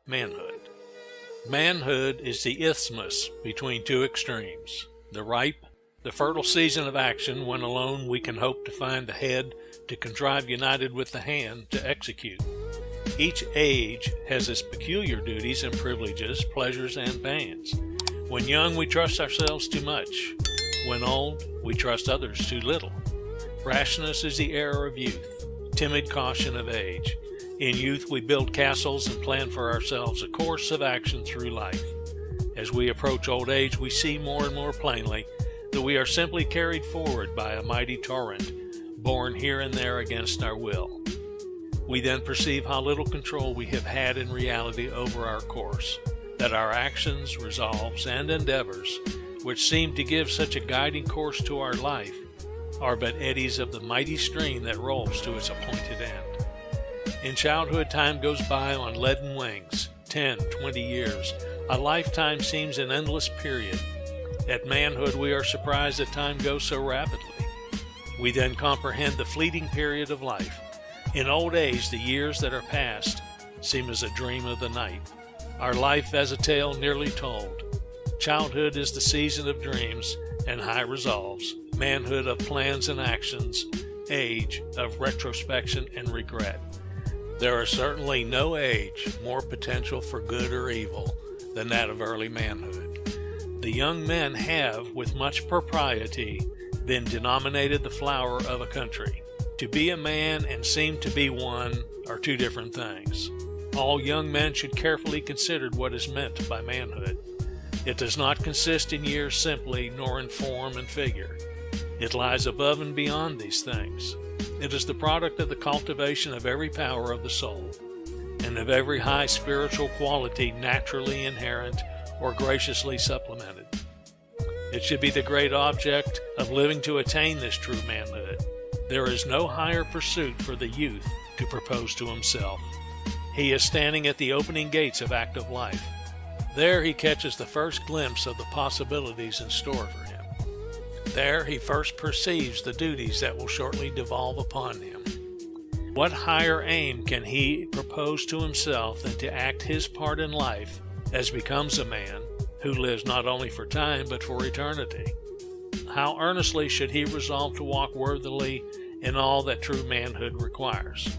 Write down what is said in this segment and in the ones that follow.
Manhood. Manhood is the isthmus between two extremes, the ripe, the fertile season of action when alone we can hope to find the head to contrive united with the hand to execute. Each age has its peculiar duties and privileges, pleasures and pains. When young, we trust ourselves too much. When old, we trust others too little. Rashness is the error of youth, timid caution of age. In youth, we build castles and plan for ourselves a course of action through life. As we approach old age, we see more and more plainly that we are simply carried forward by a mighty torrent, borne here and there against our will. We then perceive how little control we have had in reality over our course, that our actions, resolves, and endeavors, which seem to give such a guiding course to our life, are but eddies of the mighty stream that rolls to its appointed end. In childhood, time goes by on leaden wings, 10, 20 years. A lifetime seems an endless period. At manhood, we are surprised that time goes so rapidly. We then comprehend the fleeting period of life. In old age, the years that are past seem as a dream of the night, our life as a tale nearly told. Childhood is the season of dreams and high resolves, manhood of plans and actions, age of retrospection and regret. There is certainly no age more potential for good or evil than that of early manhood. The young men have, with much propriety, been denominated the flower of a country. To be a man and seem to be one are two different things. All young men should carefully consider what is meant by manhood. It does not consist in years simply, nor in form and figure. It lies above and beyond these things. It is the product of the cultivation of every power of the soul, and of every high spiritual quality naturally inherent or graciously supplemented. It should be the great object of living to attain this true manhood. There is no higher pursuit for the youth to propose to himself. He is standing at the opening gates of active life. There he catches the first glimpse of the possibilities in store for him. There he first perceives the duties that will shortly devolve upon him. What higher aim can he propose to himself than to act his part in life as becomes a man who lives not only for time but for eternity? How earnestly should he resolve to walk worthily in all that true manhood requires?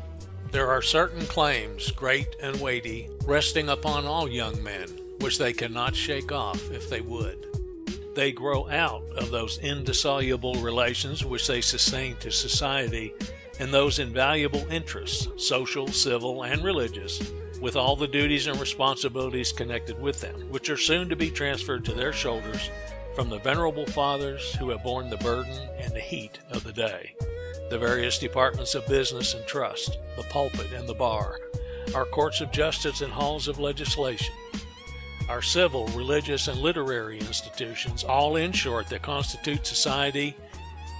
There are certain claims, great and weighty, resting upon all young men, which they cannot shake off if they would. They grow out of those indissoluble relations which they sustain to society and those invaluable interests, social, civil, and religious, with all the duties and responsibilities connected with them, which are soon to be transferred to their shoulders from the venerable fathers who have borne the burden and the heat of the day. The various departments of business and trust, the pulpit and the bar, our courts of justice and halls of legislation, our civil, religious, and literary institutions, all in short that constitute society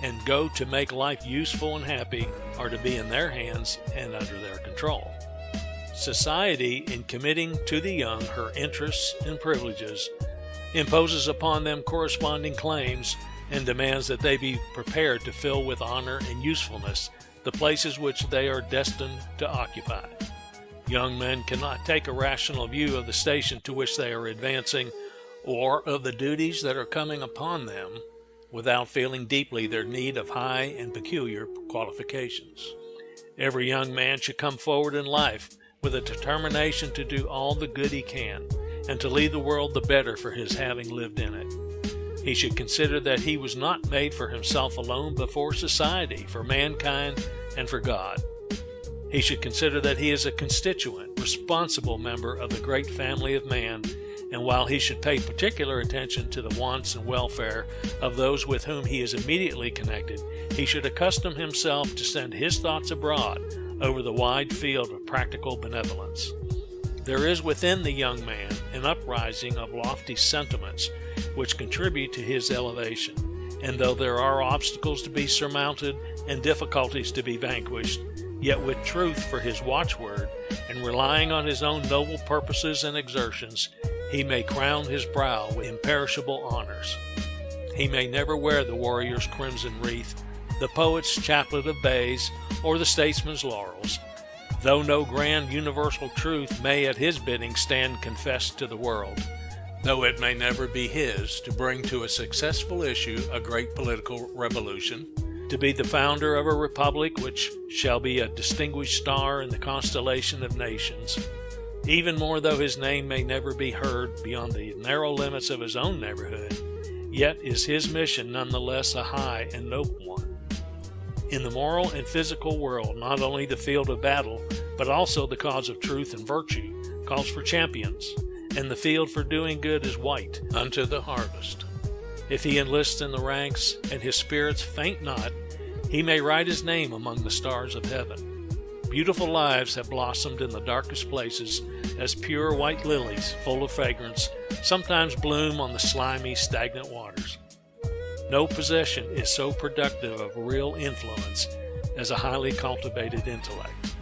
and go to make life useful and happy, are to be in their hands and under their control. Society, in committing to the young her interests and privileges, imposes upon them corresponding claims and demands that they be prepared to fill with honor and usefulness the places which they are destined to occupy. Young men cannot take a rational view of the station to which they are advancing or of the duties that are coming upon them without feeling deeply their need of high and peculiar qualifications. Every young man should come forward in life with a determination to do all the good he can and to leave the world the better for his having lived in it. He should consider that he was not made for himself alone, but for society, for mankind, and for God. He should consider that he is a constituent, responsible member of the great family of man, and while he should pay particular attention to the wants and welfare of those with whom he is immediately connected, he should accustom himself to send his thoughts abroad over the wide field of practical benevolence. There is within the young man an uprising of lofty sentiments which contribute to his elevation, and though there are obstacles to be surmounted and difficulties to be vanquished, yet with truth for his watchword, and relying on his own noble purposes and exertions, he may crown his brow with imperishable honors. He may never wear the warrior's crimson wreath, the poet's chaplet of bays, or the statesman's laurels, though no grand universal truth may at his bidding stand confessed to the world, though it may never be his to bring to a successful issue a great political revolution, to be the founder of a republic which shall be a distinguished star in the constellation of nations, even more though his name may never be heard beyond the narrow limits of his own neighborhood, yet is his mission nonetheless a high and noble one. In the moral and physical world, not only the field of battle, but also the cause of truth and virtue calls for champions, and the field for doing good is white unto the harvest. If he enlists in the ranks, and his spirits faint not, he may write his name among the stars of heaven. Beautiful lives have blossomed in the darkest places, as pure white lilies, full of fragrance, sometimes bloom on the slimy, stagnant waters. No possession is so productive of real influence as a highly cultivated intellect.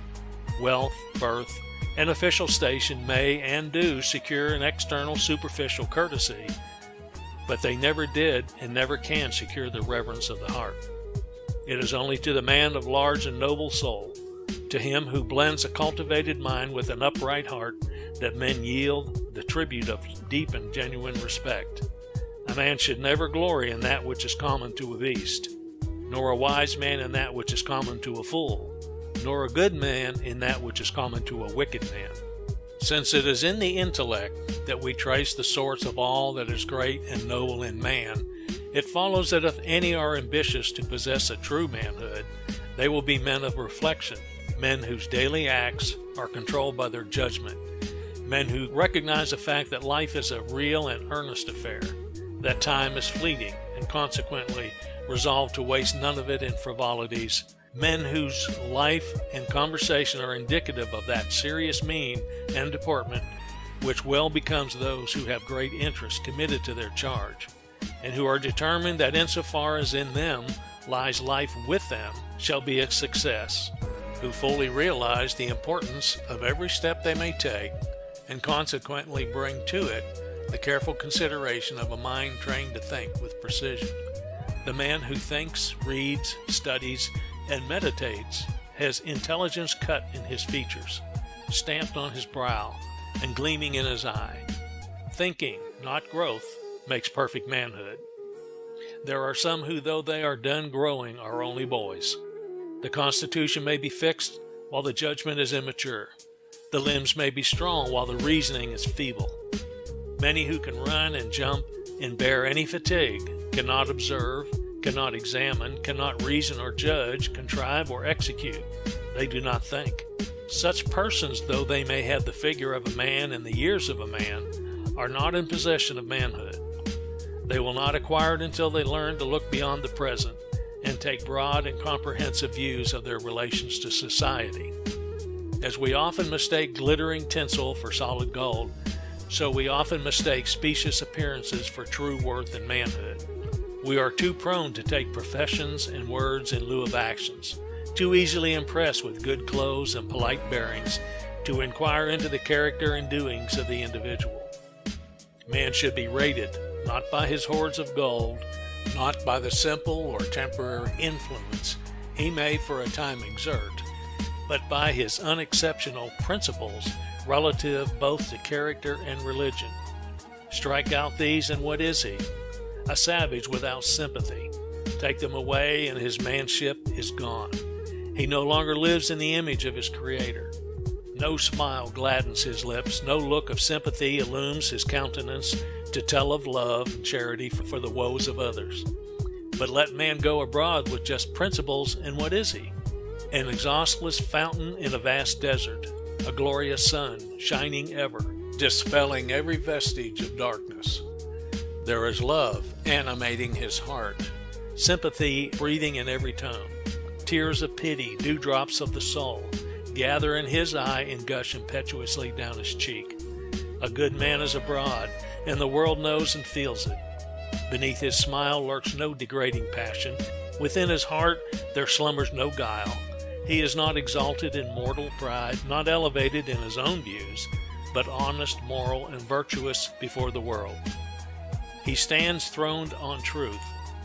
Wealth, birth, and official station may and do secure an external superficial courtesy, but they never did and never can secure the reverence of the heart. It is only to the man of large and noble soul, to him who blends a cultivated mind with an upright heart, that men yield the tribute of deep and genuine respect. A man should never glory in that which is common to a beast, nor a wise man in that which is common to a fool, nor a good man in that which is common to a wicked man. Since it is in the intellect that we trace the source of all that is great and noble in man, it follows that if any are ambitious to possess a true manhood, they will be men of reflection, men whose daily acts are controlled by their judgment, men who recognize the fact that life is a real and earnest affair, that time is fleeting, and consequently resolve to waste none of it in frivolities, men whose life and conversation are indicative of that serious mien and deportment which well becomes those who have great interest committed to their charge, and who are determined that insofar as in them lies life with them shall be a success, who fully realize the importance of every step they may take, and consequently bring to it the careful consideration of a mind trained to think with precision. The man who thinks, reads, studies, and meditates has intelligence cut in his features, stamped on his brow, and gleaming in his eye. Thinking, not growth, makes perfect manhood. There are some who, though they are done growing, are only boys. The constitution may be fixed while the judgment is immature. The limbs may be strong while the reasoning is feeble. Many who can run and jump and bear any fatigue cannot observe, cannot examine, cannot reason or judge, contrive or execute. They do not think. Such persons, though they may have the figure of a man and the years of a man, are not in possession of manhood. They will not acquire it until they learn to look beyond the present and take broad and comprehensive views of their relations to society. As we often mistake glittering tinsel for solid gold, so we often mistake specious appearances for true worth and manhood. We are too prone to take professions and words in lieu of actions, too easily impressed with good clothes and polite bearings, to inquire into the character and doings of the individual. Man should be rated not by his hoards of gold, not by the simple or temporary influence he may for a time exert, but by his unexceptional principles relative both to character and religion. Strike out these, and what is he? A savage without sympathy. Take them away, and his manship is gone. He no longer lives in the image of his Creator. No smile gladdens his lips, no look of sympathy illumes his countenance to tell of love and charity for the woes of others. But let man go abroad with just principles, and what is he? An exhaustless fountain in a vast desert, a glorious sun, shining ever, dispelling every vestige of darkness. There is love animating his heart, sympathy breathing in every tone. Tears of pity, dewdrops of the soul, gather in his eye and gush impetuously down his cheek. A good man is abroad, and the world knows and feels it. Beneath his smile lurks no degrading passion. Within his heart there slumbers no guile. He is not exalted in mortal pride, not elevated in his own views, but honest, moral, and virtuous before the world. He stands throned on truth.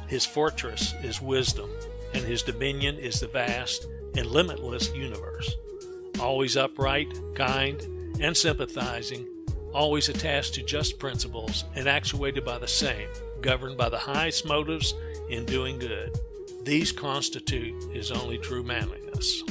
His fortress is wisdom, and his dominion is the vast and limitless universe. Always upright, kind, and sympathizing, always attached to just principles and actuated by the same, governed by the highest motives in doing good. These constitute his only true manliness.